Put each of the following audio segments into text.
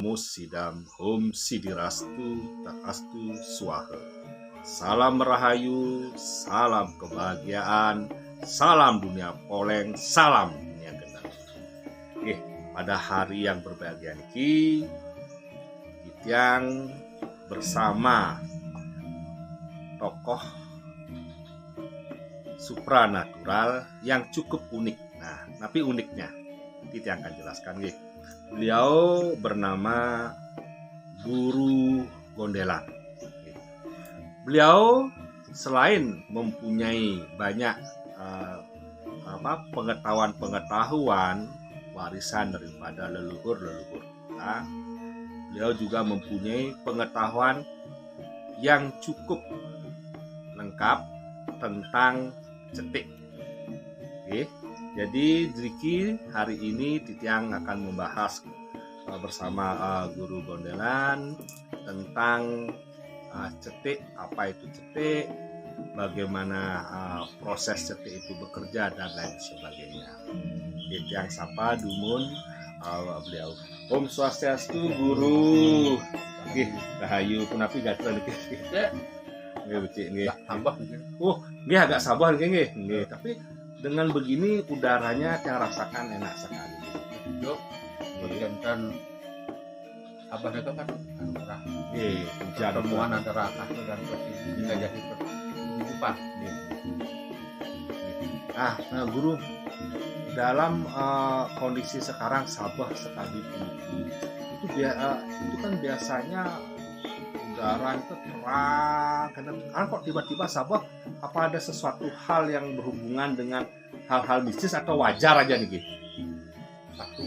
Musidam Hum Sidirastu Taastu Swaha. Salam Rahayu, salam kebahagiaan, salam dunia poleng, salam dunia gendang. Pada hari yang berbahagia ini, Gitiang bersama tokoh supranatural yang cukup unik. Nah, tapi uniknya Gitiang akan jelaskan. Beliau bernama Guru Gondelan. Beliau selain mempunyai banyak pengetahuan warisan daripada leluhur kita, beliau juga mempunyai pengetahuan yang cukup lengkap tentang cetik. Jadi Driki hari ini Titiang akan membahas bersama Guru Gondelan tentang cetik, apa itu cetik, bagaimana proses cetik itu bekerja dan lain sebagainya. Titiang sapa dumun beliau. Om Swastiastu Guru. Rahayu punapi gatel niki. Nggih becik nggih. Tambah nggih. Nggih agak sabar nggih. Tapi dengan begini udaranya yang rasakan enak sekali. Yuk, berikan abah itu kan antara pertemuan antara kasih dan kasih bisa jadi kehidupan. Nah Guru, dalam kondisi sekarang Sabah sekali itu kan biasanya udara itu terang, karena kok tiba-tiba Sabah, apa ada sesuatu hal yang berhubungan dengan hal-hal mistis atau wajar aja nih? Satu,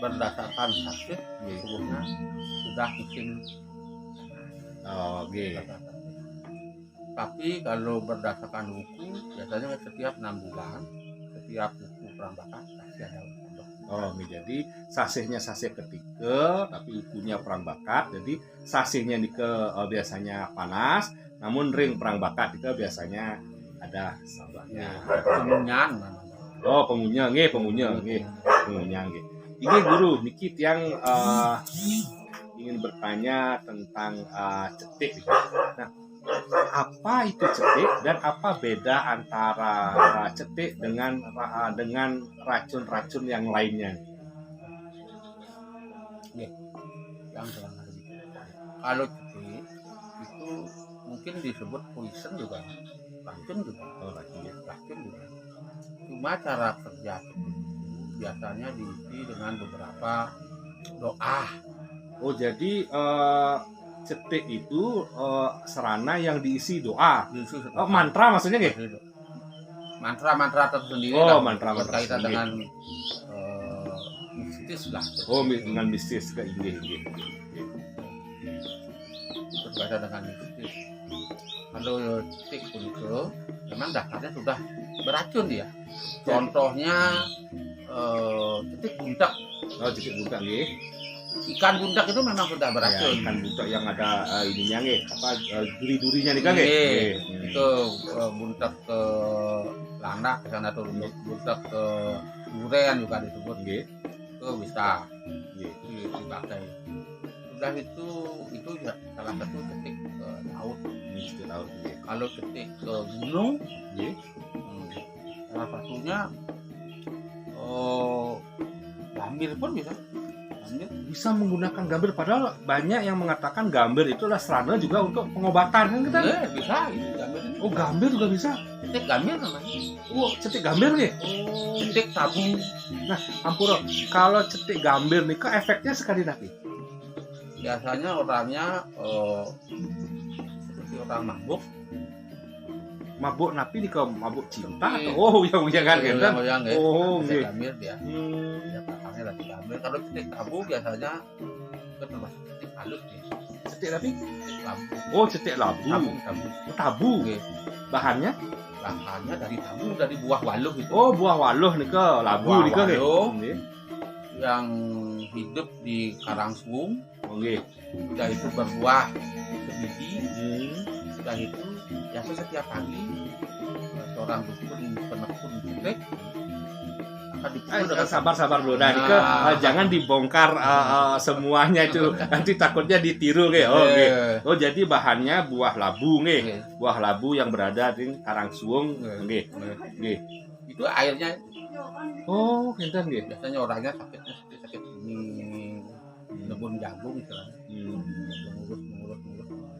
berdasarkan saksi tubuhnya sudah musim. Tapi kalau berdasarkan buku biasanya setiap 6 bulan setiap buku perambakan pasti ada. Jadi sasihnya sasih ketiga, tapi ukunya perang bakat. Jadi sasihnya biasanya panas, namun ring perang bakat itu biasanya ada sabahnya. Pengunyan. Pengunyang. Ini Guru, niki tiang ingin bertanya tentang cetik. Nah, apa itu cetik dan apa beda antara cetik dengan racun-racun yang lainnya? Kalau cetik itu mungkin disebut poison juga, racun juga. Racun juga. Cuma cara kerja cetik biasanya diisi dengan beberapa doa. Jadi cetik itu serana yang diisi doa. Mantra maksudnya nggih? Mantra tersendiri. Mantra berkaitan dengan mistis lah. Dengan mistis ke inggih. Berkaitan dengan mistis. Kalau cetik itu memang dasarnya sudah beracun dia. Contohnya cetik buntak. Cetik buntak nggih. Ikan buntak itu memang sudah beracun. Ikan buntak yang ada ininya nggih, duri-durinya nih kan nggih. Itu buntak ke landak ke sana tuh, buntak ke durian juga disebut nggih. Itu bisa dipakai. Sudah itu ya salah satu cetik ke laut. Kalau cetik ke gunung nggih. Salah satunya gambir pun bisa menggunakan gambir, padahal banyak yang mengatakan gambir itulah serana juga untuk pengobatan kan kita? Bisa itu gambir ini. Gambir juga bisa. Cetik gambir namanya. Cetik gambir nih. Cetik tabu. Nah, ampura, kalau cetik gambir nih kok efeknya sekali napi? Biasanya orangnya seperti orang mabuk napi nih, ke mabuk cinta atau yang kan kan? Cetik gambir dia. Lagi gambir. Kalau cetik tabu biasanya itu termasuk cetik halus nih. Cetik tapi? Cetik labu. Cetik labu. Tabu. Bahannya dari tabu, dari buah waluh itu. Buah waluh nih ke labu nih ke yang hidup di Karangsuung. Sudah itu berbuah sebiji. Sudah itu biasa setiap pagi seorang dukun penekun cetik Sabar dulu. Nah, Nike, jangan dibongkar semuanya itu. Nanti takutnya ditiru kayak. Oh, jadi bahannya buah labu nggih. Buah labu yang berada di Karangsuwung nggih. Nggih. Itu airnya. Oh, enten nggih. Biasanya orangnya sakit ini nebun jagung istilahnya. Mengurus.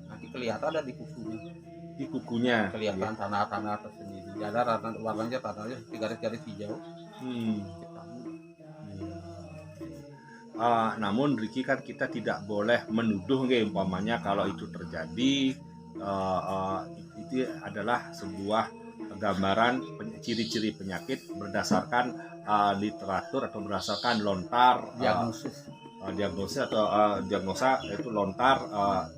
Nanti kelihatan ada di kukunya. Di kukunya kelihatan tanah-tanah tersendiri. Ada warnanya tanahnya garis-garis hijau. Namun Riki kan kita tidak boleh menuduh umpamanya kalau itu terjadi itu adalah sebuah gambaran ciri-ciri penyakit berdasarkan literatur atau berdasarkan lontar diagnosis atau diagnosa itu lontar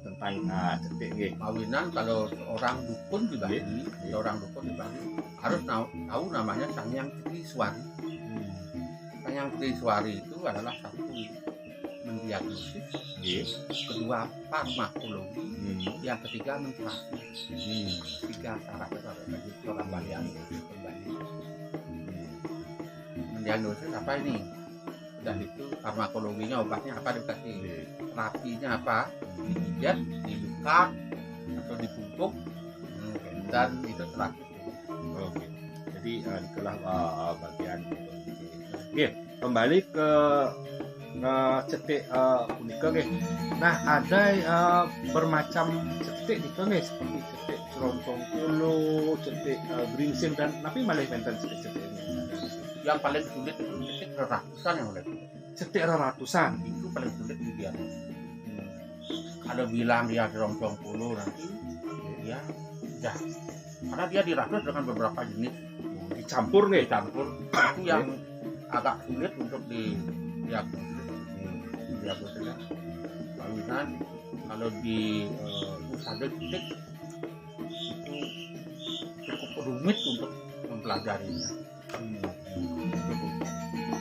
tentang cetek. Mawinan kalau orang dukun di Bali, harus tahu namanya Sanyang Triswari. Sanyang Triswari itu adalah satu mendiagnosis, kedua farmakologi, yang ketiga menterapi. 3 syarat bagi orang Balian mendiagnosis apa ini. Dan itu farmakologinya, obatnya apa dikasih, terapinya apa, dipijat, diluka atau dipupuk, dan itu terapi. Jadi itulah bagian kembali ke cetek unika Nah, ada bermacam cetek itu seperti cetek serontong kulo, cetek gringsing, dan tapi malah enten cetek ini. Yang paling sulit itu cetek ratusan yang oleh cetek ratusan itu paling sulit dia. Kalau bilang dia serontong kulo nanti dia dah, karena dia diratus dengan beberapa jenis dicampur itu yang agak sulit untuk diagnosis. Kawinan kalau di pusat cetek itu cukup rumit untuk mempelajarinya.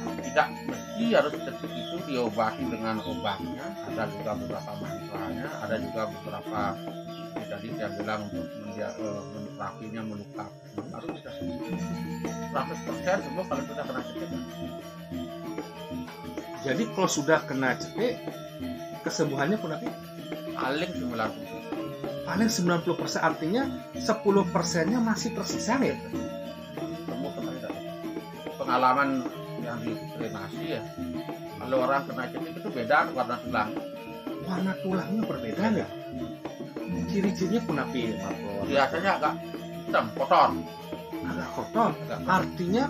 Tidak mesti harus cetek itu diobati dengan obatnya, ada juga beberapa mantranya, ada juga beberapa tadi saya bilang untuk menterapinya, meluka, baru bisa 100% sembuh kalau sudah kena cetek. Jadi kalau sudah kena cetek, kesembuhannya pun apa? Paling 90%, artinya 10%-nya masih tersisa ya? Pengalaman yang di kremasi ya, kalau orang kena cetek itu beda warna tulang. Warna tulangnya berbeda ya? Ciri-cirinya pun apa? Biasanya agak hitam, kotor. Agak kotor? Artinya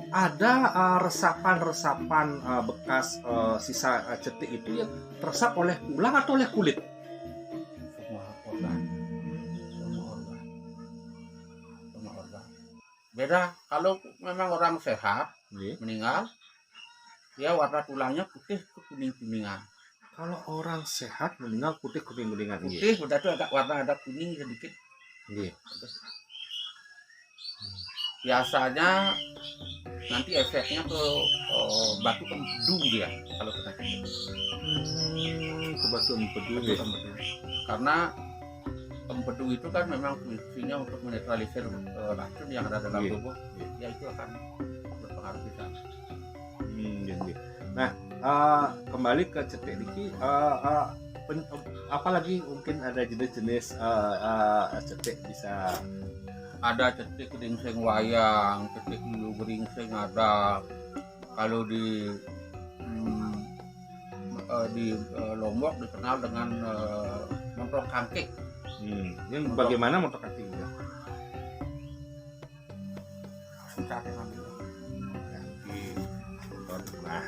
ada resapan-resapan bekas sisa cetek itu yang teresap oleh tulang atau oleh kulit? Semua organ. Beda kalau memang orang sehat meninggal, dia warna tulangnya putih ke kuning-kuningan. Kalau orang sehat meninggal putih kuning-kuningan. Putih udah tuh agak warna ada kuning sedikit. Biasanya nanti efeknya ke batu empedu dia kalau kena cetek. Ke batu empedu ya. Karena empedu itu kan memang fungsinya untuk menetralisir racun yang ada dalam tubuh. Ya itu akan berpengaruh di sana. Nah, kembali ke cetek ini, apalagi mungkin ada jenis-jenis cetek bisa. Ada cetek geringsing wayang, cetek geringsing ada. Kalau di Lombok dikenal dengan montok kangkik. Ini bagaimana montok kangkik? Nah,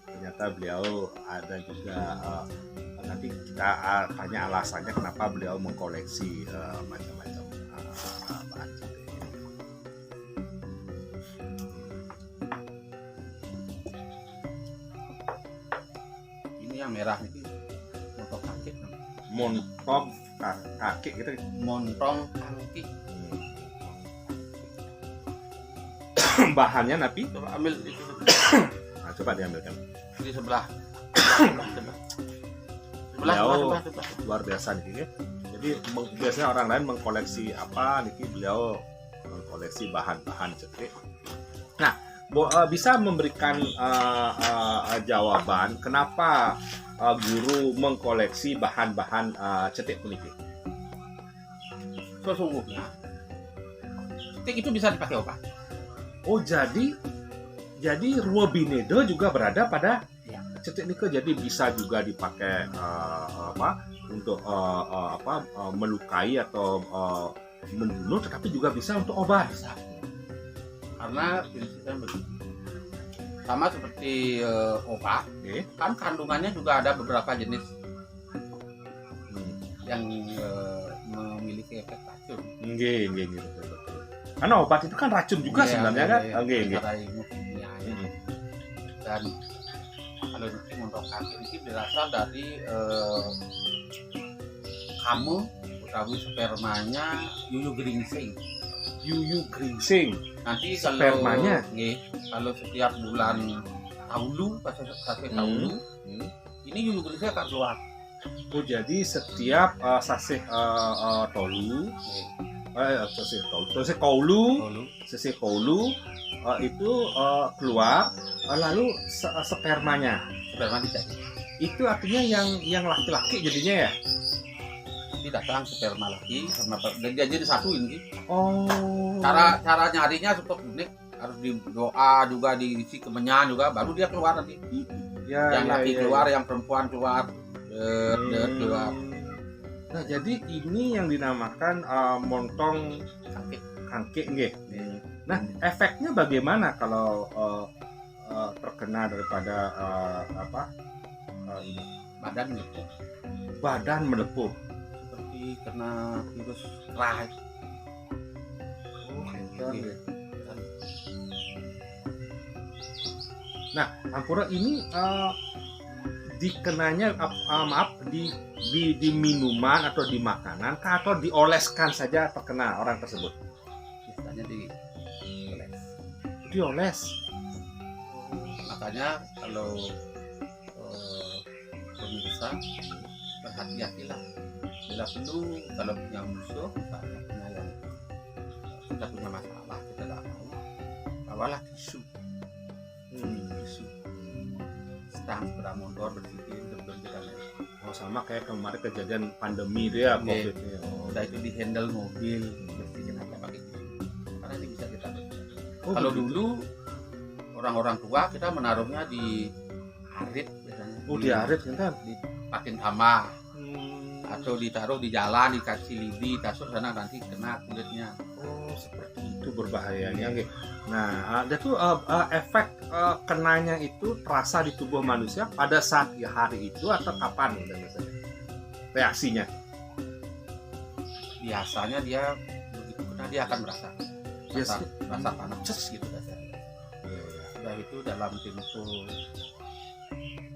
ternyata beliau ada juga nanti kita tanya alasannya kenapa beliau mengkoleksi macam-macam bahan cetek. Ini yang merah ini montok kangkik. Montok kangkik gitu. Montong kangkik. Bahannya Nabi Coba ambil itu. Nah, coba diambilkan Di sebelah. Beliau luar biasa nih. Jadi biasanya orang lain mengkoleksi apa, niki beliau mengkoleksi bahan-bahan cetek. Nah, bisa memberikan jawaban kenapa guru mengkoleksi bahan-bahan cetek puniki? Sesungguhnya cetek itu bisa dipakai obat. Oh, jadi Rua Binedo juga berada pada Ya. cetek nike, jadi bisa juga dipakai untuk melukai atau membunuh, tetapi juga bisa untuk obat. Bisa. Karena prinsipnya begini. Sama seperti obat, kan kandungannya juga ada beberapa jenis yang memiliki efek racun. Nggih, betul. Karena obat itu kan racun juga sebenarnya kan. Nggih. Secara ilmu kimia ya. Dan kalau untuk kanker ini berasal dari kamu utawi spermanya yuyu geringsing. Yuyu geringsing. Nanti Spermanya? Kalau setiap bulan tahulu, pas sampai tahulu, ini yuyu geringsing akan keluar. Oh, jadi setiap sasih tolu, sasih kaulu itu keluar, lalu spermanya. Sperma tidak. Itu artinya yang laki-laki jadinya ya? Nanti datang sperma lagi, dan dia jadi satu ini. Oh. Cara nyarinya cukup unik, harus di doa juga, diisi kemenyan juga, baru dia keluar nanti. Yang laki keluar, yang perempuan keluar. Keluar. Nah, jadi ini yang dinamakan montong kangke nggih. Nah, efeknya bagaimana kalau terkena daripada ini? Badan melepuh. Seperti kena virus Rh. Nah, Ampura ini dikenanya di minuman atau di makanan atau dioleskan saja terkena orang tersebut? Biasanya dioles. Makanya kalau pemirsa berhati-hatilah, bila perlu kalau punya musuh, punya yang kita punya masalah, kita tidak tahu, bawalah tisu. Tisu stang sepeda motor bersihin dan sama kayak kemarin kejadian pandemi dia COVID ini. Udah itu di handle mobil, bersihin aja pakai tisu, karena ini bisa kita kalau dulu orang-orang tua kita menaruhnya di arit biasanya. Di arit kan? Di pakin tambah. Atau ditaruh di jalan, dikasih lidi, tasuk sana nanti kena kulitnya. Oh, seperti itu berbahayanya. Nah, ada tuh efek kenanya itu terasa di tubuh manusia pada saat hari itu atau kapan misalnya? Reaksinya? Biasanya dia begitu kena dia akan merasa panas gitu rasanya. Sudah itu dalam tempo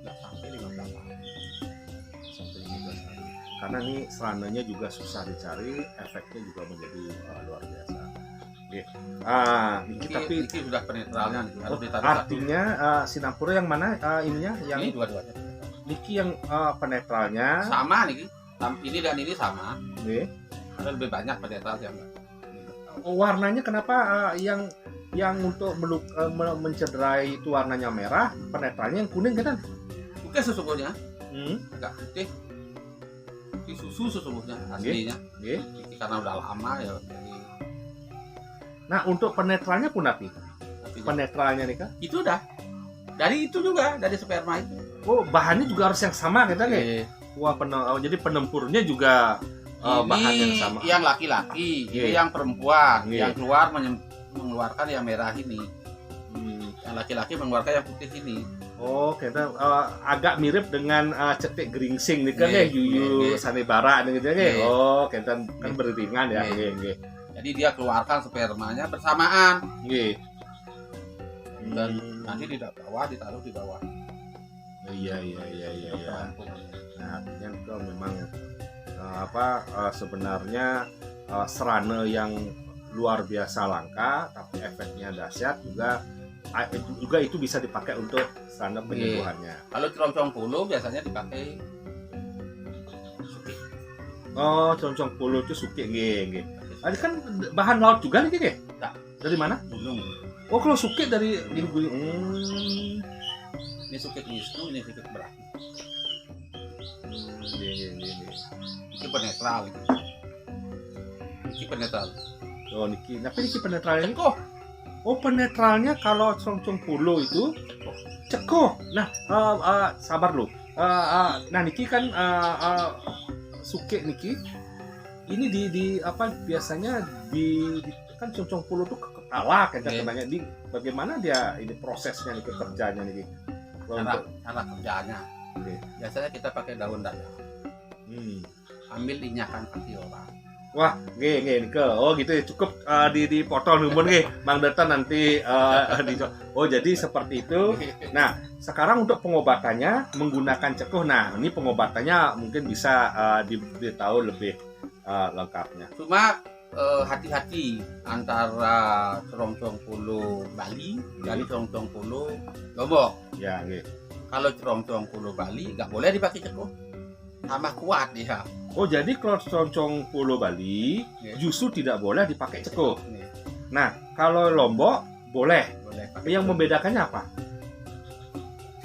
nggak sampai 15 hari. Karena ini serananya juga susah dicari, efeknya juga menjadi luar biasa. Tapi ini sudah penetralnya harus ditaruh artinya Singapura yang mana ininya? Yang ini dua-duanya. Niki yang penetralnya sama nih, ini dan ini sama. Ada lebih banyak penetral yang warnanya kenapa yang untuk mencederai itu warnanya merah, penetralnya yang kuning kan? Bukan sesungguhnya, agak putih. Susu sesungguhnya aslinya, karena udah lama ya. Nah, untuk penetralnya pun penetralnya nih kan? Itu udah dari itu juga, dari sperma itu. Oh, bahannya juga harus yang sama kita nih. Wah, jadi penempurnya juga bahan yang sama. Yang laki-laki, ini yang perempuan, yang keluar mengeluarkan yang merah ini. Yang laki-laki mengeluarkan yang putih ini. Oh, kita agak mirip dengan cetek geringsing nih kan ya, yuyu sanebara gitu ya. Oh, kita kan beriringan ya. Jadi dia keluarkan spermanya bersamaan. Dan nanti tidak bawah, ditaruh di bawah. Iya. Nah, artinya itu memang sebenarnya serana yang luar biasa langka, tapi efeknya dahsyat juga itu bisa dipakai untuk serana penyembuhannya. Kalau keroncong puluh biasanya dipakai suki. Oh, keroncong puluh itu suki, Ini kan bahan laut juga nih, Nah, dari mana? Gunung. Oh, kalau suke dari ini gue. Ini Sukit Wisnu, ini Sukit Brahma. Ini. Ini penetral. Ini penetral. Oh, niki. Tapi niki penetralnya. Cekoh. Oh, penetralnya kalau Congcong Pulo itu cekoh. Nah, sabar lu. Nah, niki kan suke niki. Ini di apa biasanya kan Congcong Pulo tuh kepala kan katanya. Di bagaimana dia ini prosesnya nih kerjanya nih? Cara kerjanya. Biasanya kita pakai daun dalam. Ambil inyakan kaki orang. Wah, nike. Oh gitu ya, cukup dipotong numpun nggih, Bang Deta nanti oh jadi seperti itu. Nah, sekarang untuk pengobatannya menggunakan cekoh. Nah, ini pengobatannya mungkin bisa ditahu lebih lengkapnya. Cuma hati-hati antara Congcong Pulo Bali dan Congcong Pulo Lombok. Ya, nggih. Kalau Congcong Pulo Bali nggak boleh dipakai cekoh, tambah kuat dia. Oh, jadi kalau Congcong Pulo Bali justru tidak boleh dipakai cekoh. Nah, kalau Lombok boleh. Yang membedakannya apa?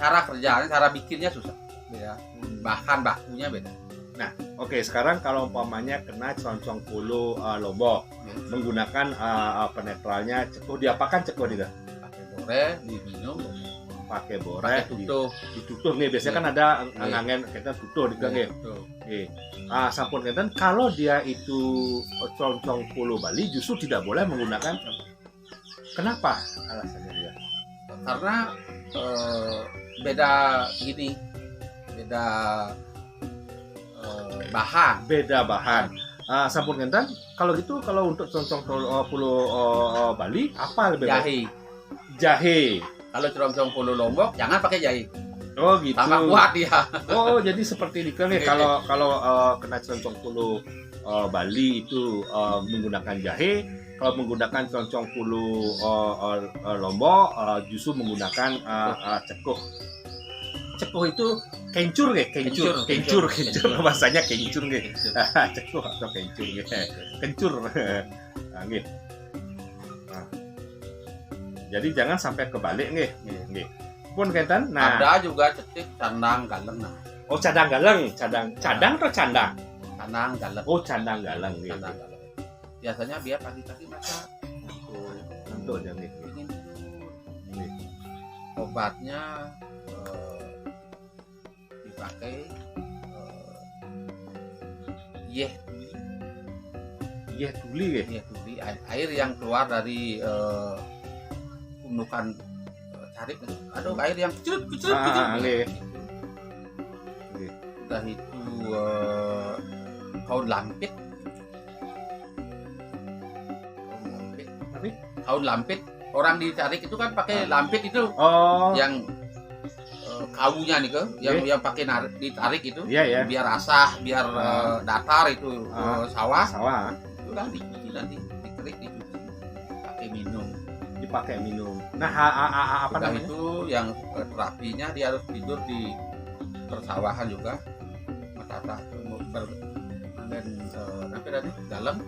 Cara kerjanya, cara bikinnya susah. Ya. Bahan bakunya beda. Nah, oke, sekarang kalau umpamanya kena Congcong Pulo Lombok menggunakan penetralnya cekoh, diapakan cekoh dia? Pakai boreh, diminum, pakai boreh, ditutup nih. Biasanya kan ada ngangen kita tutup di nggih. Oke. Sampun ngeten kalau dia itu Congcong Pulo Bali justru tidak boleh menggunakan. Kenapa alasannya dia? Karena beda gini. Beda bahan. Sampun ngenten kalau gitu, kalau untuk Congcong Pulo Bali apa lebih baik? Jahe. Kalau Congcong Pulo Lombok jangan pakai jahe. Oh gitu. Tambah kuat dia. Oh, jadi seperti ini kan ya. Kalau kena Congcong Pulo Bali itu menggunakan jahe, kalau menggunakan Congcong Pulo Lombok justru menggunakan cekoh. Cekoh itu kencur nggih, kencur bahasanya kencur nggih. Cekoh atau kencur nggih. Kencur. Nggih. Jadi jangan sampai kebalik nggih. Nggih. Pun kaitan. Nah, ada juga cetik candang galeng. Oh, cadang galeng, cadang atau candang? Candang galeng. Oh, candang galeng nggih. Candang galeng. Biasanya biar pagi-pagi masak. Untuk yang ini. Obatnya dipakai tuli. Air yang keluar dari gundukan tarik, ada air yang kecil. Udah itu kaun lampit. Kaun lampit, orang ditarik itu kan pakai lampit itu. Yang kawunya nih yang pakai ditarik itu. Biar asah, biar datar itu sawah. Itu kan dicuci nanti, dikerik, dicuci, pakai minum. Nah, apa namanya? Itu yang terapinya dia harus tidur di persawahan juga. Matata dan nanti dari dalam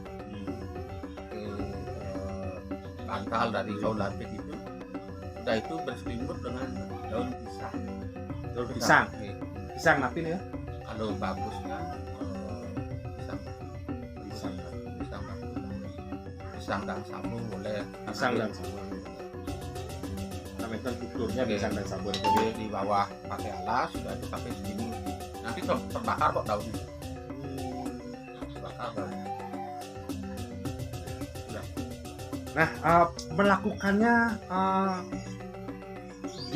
bantal dari kaun lampit itu. Sudah itu berselimut dengan daun pisang. Pisang nanti nih ya. Kalau bagusnya pisang dan sabu boleh. Pisang dan sabu. Namanya tuturnya pisang dan sabu. Jadi di bawah pakai alas, sudah itu pakai selimut. Nanti terbakar kok daunnya. Terbakar daunnya. Nah, melakukannya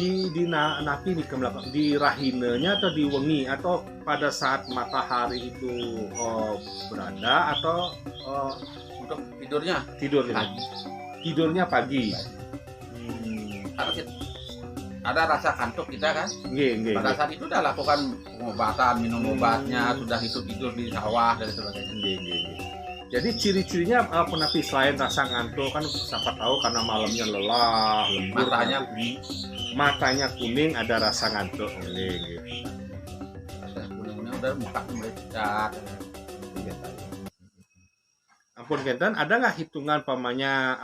di napi nih di rahinenya atau di wengi atau pada saat matahari itu berada atau untuk tidurnya pagi. Tidurnya pagi. Karena ada rasa kantuk kita kan. Pada saat itu udah lakukan pengobatan, minum obatnya, sudah itu tidur di sawah dan sebagainya. Jadi ciri-cirinya penapi selain rasa ngantuk kan siapa tahu karena malamnya lelah, lembur, matanya kuning, ada rasa ngantuk. Rasa kuningnya udah muka mulai pucat. Ampun Kenten, ada nggak hitungan pamannya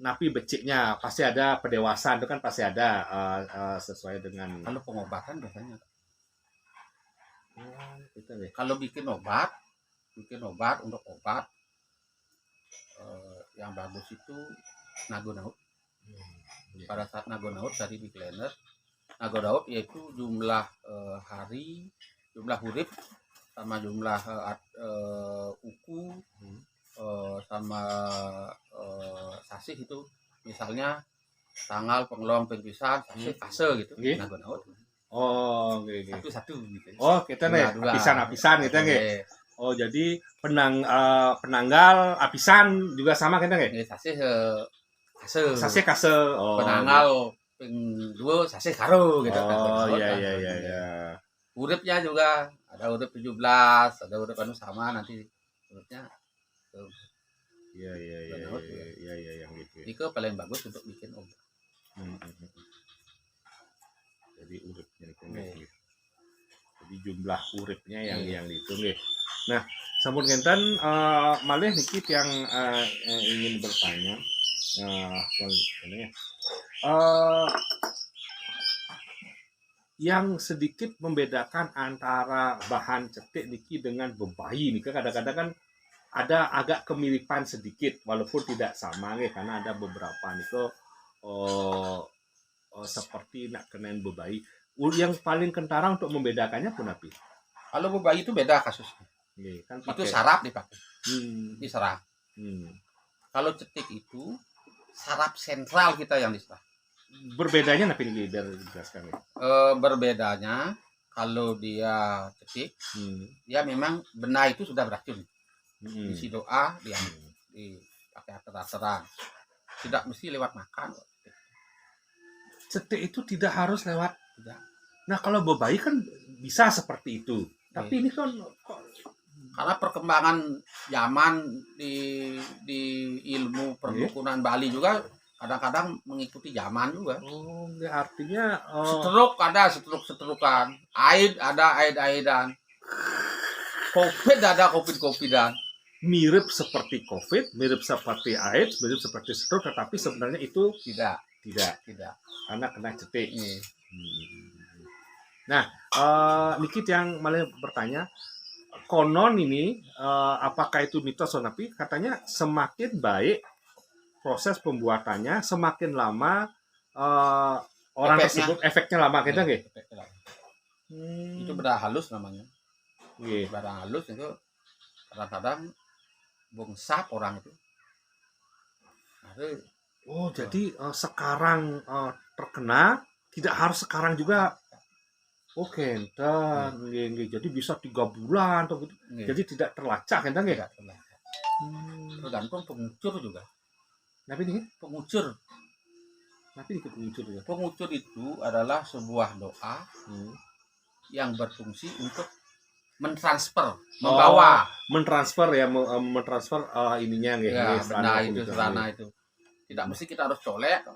napi beciknya pasti ada, pendewasaan itu kan pasti ada sesuai dengan Kalau pengobatan biasanya, itu nih. kalau bikin obat untuk obat yang bagus itu nagonaut. Pada saat nagonaut dari Big Cleaner, nagonaut yaitu jumlah hari, jumlah huruf, sama jumlah uku, sama sasih itu. Misalnya tanggal pengeluang pengpisahan sasih kase gitu, nagonaut. Oh, oke. Satu-satu gitu. Oh, kita nih Dua-dua. apisan gitu nggih. Oke. Oh, jadi penanggal apisan juga sama kita nggih. Ini sasih kase. Sase kase. Oh. Penanggal ping 2 sasih karo gitu. Oh, Nagonaut, iya. Hurufnya juga ada huruf 17, ada huruf anu sama nanti hurufnya. Iya, yang gitu. Itu paling bagus untuk bikin obat. Jadi uripnya itu nggih. Jadi jumlah uripnya yang itu nggih. Nah, sampun ngenten malih niki yang ingin bertanya. Yang sedikit membedakan antara bahan cetik niki dengan bebayi nih, kadang-kadang kan ada agak kemiripan sedikit walaupun tidak sama nih, karena ada beberapa niku seperti nak kenain bebayi. Yang paling kentara untuk membedakannya pun api. Kalau bebayi itu beda kasusnya. Kan Itu sarap dipakai. Ini sarap. Kalau cetik itu sarap sentral kita yang diserap. Berbedanya napi ini biar dijelaskan ya. Berbedanya kalau dia cetik, dia memang benah itu sudah beracun. Isi doa dipakai ater-ateran. Tidak mesti lewat makan. Cetik itu tidak harus lewat. Tidak. Nah, kalau bebayi kan bisa seperti itu. Tapi ini kan karena perkembangan zaman di ilmu perdukunan Bali juga kadang-kadang mengikuti zaman juga. Oh, artinya Setruk ada setruk-setrukan, aid ada aid-aidan, covid ada covid-covidan. Mirip seperti COVID, mirip seperti AIDS, mirip seperti stroke, tetapi sebenarnya itu tidak, karena kena cetik. Iya. Nah, Nikit yang malah bertanya, konon ini apakah itu mitos atau napi? Katanya semakin baik proses pembuatannya, semakin lama orang tersebut efeknya lama, kita nggih? Itu barang halus namanya. Nggih. Barang halus itu kadang-kadang bongsap orang itu. Oh, jadi sekarang terkena, tidak harus sekarang juga. Oke, entar jadi bisa 3 bulan atau gitu. Jadi tidak terlacak, entar nggih? Tidak terlacak. Tergantung pengucur juga. Tapi ini pengucur. Pengucur itu adalah sebuah doa yang berfungsi untuk mentransfer, membawa, mentransfer ya, mentransfer ininya nggih. Ya, benar itu serana itu. Tidak mesti kita harus colek.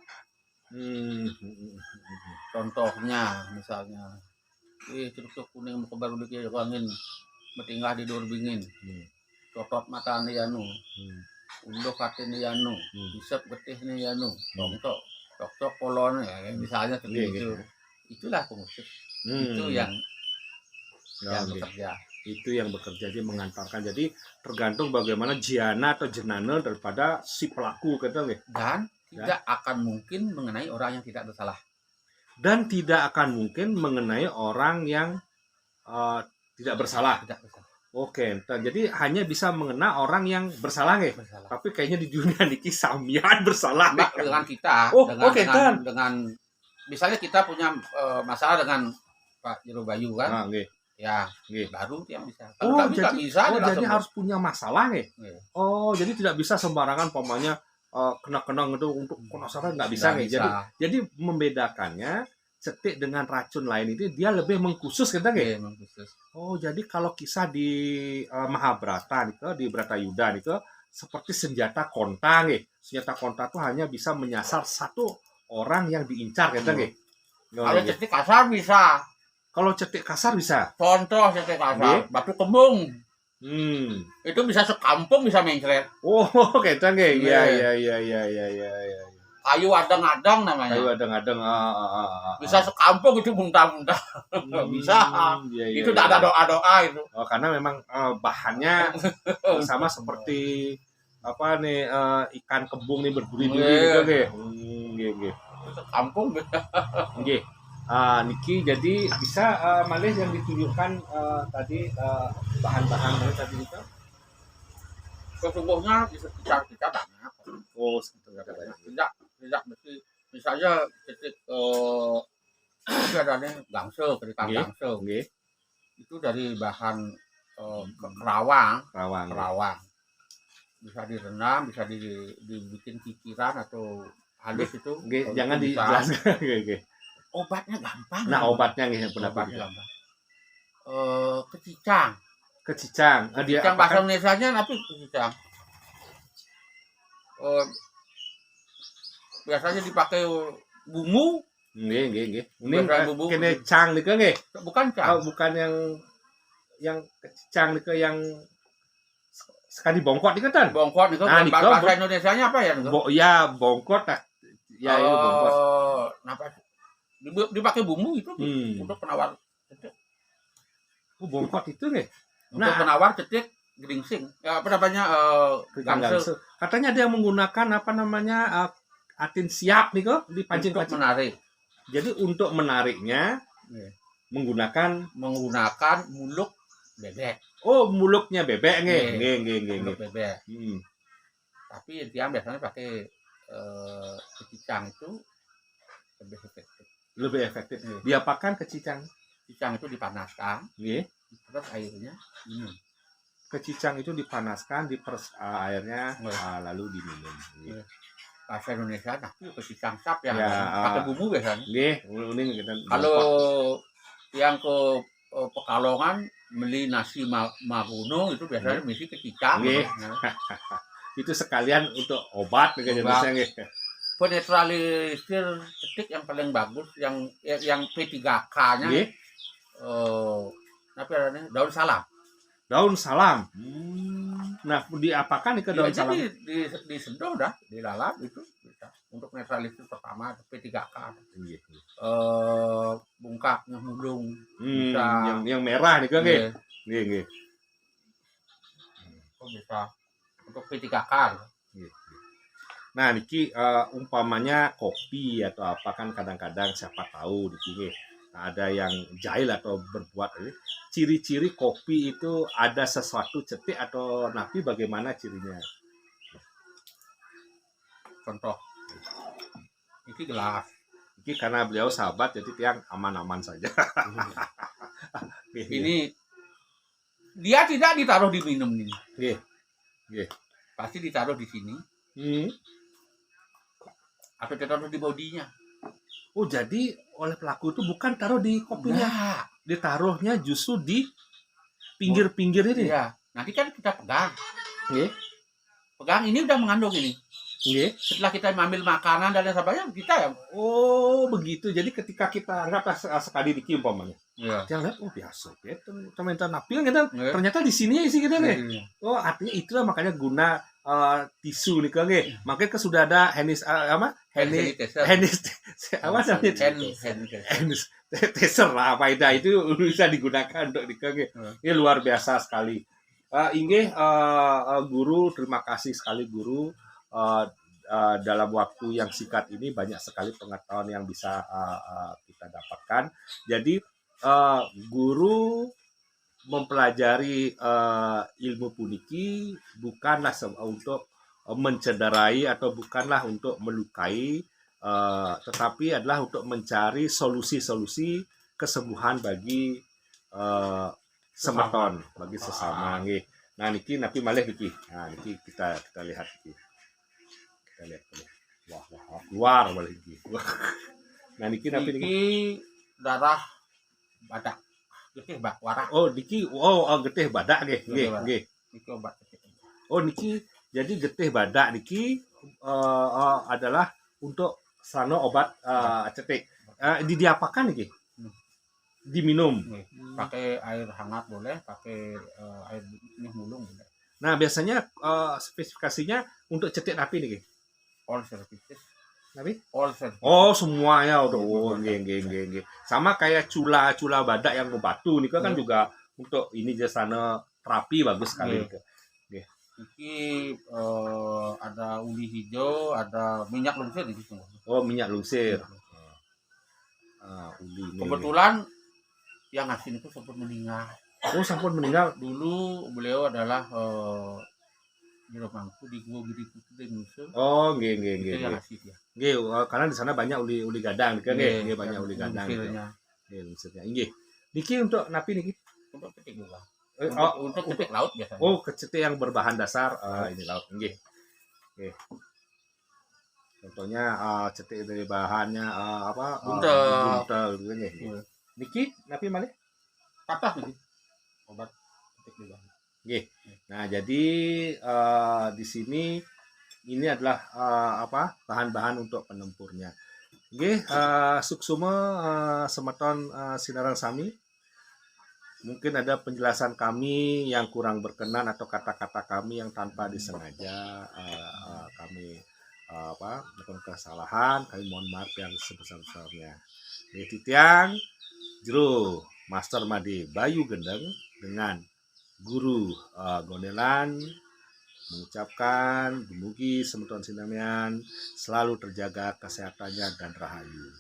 Contohnya misalnya curug kuning muka baru dikira angin metinggah di dor bingin. Cotot mata ni anu. Undok hati ni anu. Isep getih ni anu. Contoh cocok polon ya misalnya seperti itu. Itulah pengucur. Itu yang bekerja. Itu yang bekerja, jadi mengantarkan. Jadi tergantung bagaimana jiana atau jenana daripada si pelaku, kata nggih. Dan tidak akan mungkin mengenai orang yang tidak bersalah. Dan tidak akan mungkin mengenai orang yang tidak bersalah. Oke, jadi hanya bisa mengena orang yang bersalah nggih. Tapi kayaknya di dunia niki samian bersalah. Dengan kita, dengan misalnya kita punya masalah dengan Pak Jero Bayu kan. Ya, baru dia bisa. Kalau bisa, jadi harus punya masalah nih. Oh, jadi tidak bisa sembarangan pokoknya kena gitu untuk penasaran, nggak bisa nih. Jadi membedakannya cetik dengan racun lain itu dia lebih mengkhusus, kita nggih. Oh, jadi kalau kisah di Mahabharata nih, di Bratayuda nih, seperti senjata konta nggih. Senjata konta itu hanya bisa menyasar satu orang yang diincar, kita nggih. Kalau cetik kasar bisa. Kalau cetik kasar bisa. Contoh cetik kasar, batu kembung. Itu bisa sekampung bisa mencret. Oh, ketan nggih. Iya, Iya. iya. Kayu adang-adang namanya. Kayu adeng-adeng. Bisa sekampung itu muntah-muntah. Bisa. Iya, Itu tidak ada doa-doa itu. Oh, karena memang bahannya sama seperti apa nih ikan kembung nih berduri-duri gitu nggih. Nggih. Sekampung bisa. Nggih. Niki jadi bisa malih yang ditunjukkan tadi bahan-bahan tadi itu. Sesungguhnya kita banyak. Oh, sebentar banyak. Tidak mesti misalnya titik itu adanya gangso, ketika Nggih. gangso. Nggih. Itu dari bahan kerawang. Rawang. Bisa direndam, bisa dibikin ciciran atau halus itu. Nggih, jangan dijelaskan nggih. Obatnya gampang. Nah, obatnya nggih Obatnya gampang. Kecicang. Dia Bahasa Indonesianya apa kecicang? Biasanya dipakai bumbu. Nggih. Ini kene cang niku nggih. Bukan cang. Bukan yang kecicang niku yang sekali bongkot niku kan? Bongkot niku bahasa Indonesianya apa ya niku? Ya bongkot lah. Ya itu bongkot. Napa? Dipakai bumbu itu untuk penawar cetek. Oh, bongkot itu nggih. Untuk penawar cetek geringsing. Ya, apa namanya? Gangso. Katanya ada yang menggunakan apa namanya atin siap nih kok dipancing-pancing. Menarik. Jadi untuk menariknya menggunakan muluk bebek. Oh, muluknya bebek nggih. Nggih. Muluk bebek. Tapi dia biasanya pakai kecicang itu lebih efektif. Diapakan kecicang? Kecicang itu dipanaskan. Nggih. Terus airnya minum. Kecicang itu dipanaskan, diperes airnya lalu diminum. Bahasa Indonesia tapi kecicang sap yang pakai bumbu biasanya. Nggih, kalau yang ke Pekalongan beli nasi mabuno itu biasanya mesti kecicang. Nggih. Itu sekalian untuk obat biasanya nggih. Penetralisir cetik yang paling bagus yang P3K-nya. Nggih. Apa namanya? Daun salam. Daun salam. Nah, diapakan ke daun salam? Jadi disedot dah, dilalap itu bisa. Untuk netralisir pertama P3K. Bungkaknya mulung. Yang merah nih kan nggih. Nggih. Kok bisa untuk P3K. Nah, niki umpamanya kopi atau apa kan kadang-kadang siapa tahu niki nggih. Ada yang jahil atau berbuat ini. Ciri-ciri kopi itu ada sesuatu cetik atau napi bagaimana cirinya? Contoh. Ini gelas. Ini karena beliau sahabat jadi tiang aman-aman saja. Ini dia tidak ditaruh di minum ini. Nggih. Pasti ditaruh di sini. Atau ditaruh di bodinya. Oh, jadi oleh pelaku itu bukan taruh di kopinya. Nah, ditaruhnya justru di pinggir-pinggir ini. Iya. Nanti kan kita pegang. Nggih. Pegang ini udah mengandung ini. Nggih. Setelah kita ambil makanan dan lain sebagainya kita ya. Oh, begitu. Jadi ketika kita anggaplah sekali diki umpamanya. Iya. Dia lihat, oh biasa gitu. Teman-teman napil gitu. Ternyata di sini sih gitu nih. Oh, artinya itulah makanya guna tisu nih kan nggih. Makanya sudah ada hand sanitizer lah apa itu bisa digunakan untuk dikenge. Ini luar biasa sekali. Guru, terima kasih sekali guru. Dalam waktu yang singkat ini banyak sekali pengetahuan yang bisa kita dapatkan. Jadi guru mempelajari ilmu puniki bukanlah untuk mencederai atau bukanlah untuk melukai, tetapi adalah untuk mencari solusi-solusi kesembuhan bagi semeton, bagi sesama. Nah, niki napi malih niki. Nah, niki kita lihat niki. Kita lihat. Wah, keluar malih niki. Nah, niki napi niki darah badak. Getih warah. Oh, niki getih badak nggih. Niki obat cetik. Oh, niki jadi getih badak niki adalah untuk sarana obat cetik. Diapakan niki? diminum. Nih, pakai air hangat boleh, pakai air ini mulung boleh. Nah, biasanya spesifikasinya untuk cetek napi nih. All services. Napi? All services. Oh, semuanya udah. Oh, nggih. Sama kayak cula badak yang batu nih kan juga untuk ini jasana terapi bagus sekali. Nggih. Iki ada uli hijau, ada minyak lungsir di situ. Oh, minyak lungsir. Uli ini. Kebetulan yang ngasih itu sempat meninggal. Oh, sampun meninggal. Dulu beliau adalah jero mangku di gua Giri Putih dan Nusa. Oh, nggih. Itu yang ngasih dia. Nggih, karena di sana banyak uli gadang, kan nggih, banyak uli gadang. Nggih, lungsirnya. Nggih. Niki untuk napi niki? Untuk petik juga. Untuk petik laut biasanya. Oh, cetik yang berbahan dasar ini laut. Nggih. Nggih. Contohnya cetik dari bahannya buntel gitu nggih. Niki napi malih? Patah niki. Obat petik juga. Nggih. Nah, jadi di sini ini adalah bahan-bahan untuk penempurnya. Nggih, suksuma semeton sinarang sami. Mungkin ada penjelasan kami yang kurang berkenan atau kata-kata kami yang tanpa disengaja kami melakukan kesalahan. Kami mohon maaf yang sebesar-besarnya. Nggih, titiang jero Master Made Bayu Gendeng dengan Guru Gondelan mengucapkan dumugi semeton sinamian selalu terjaga kesehatannya dan rahayu.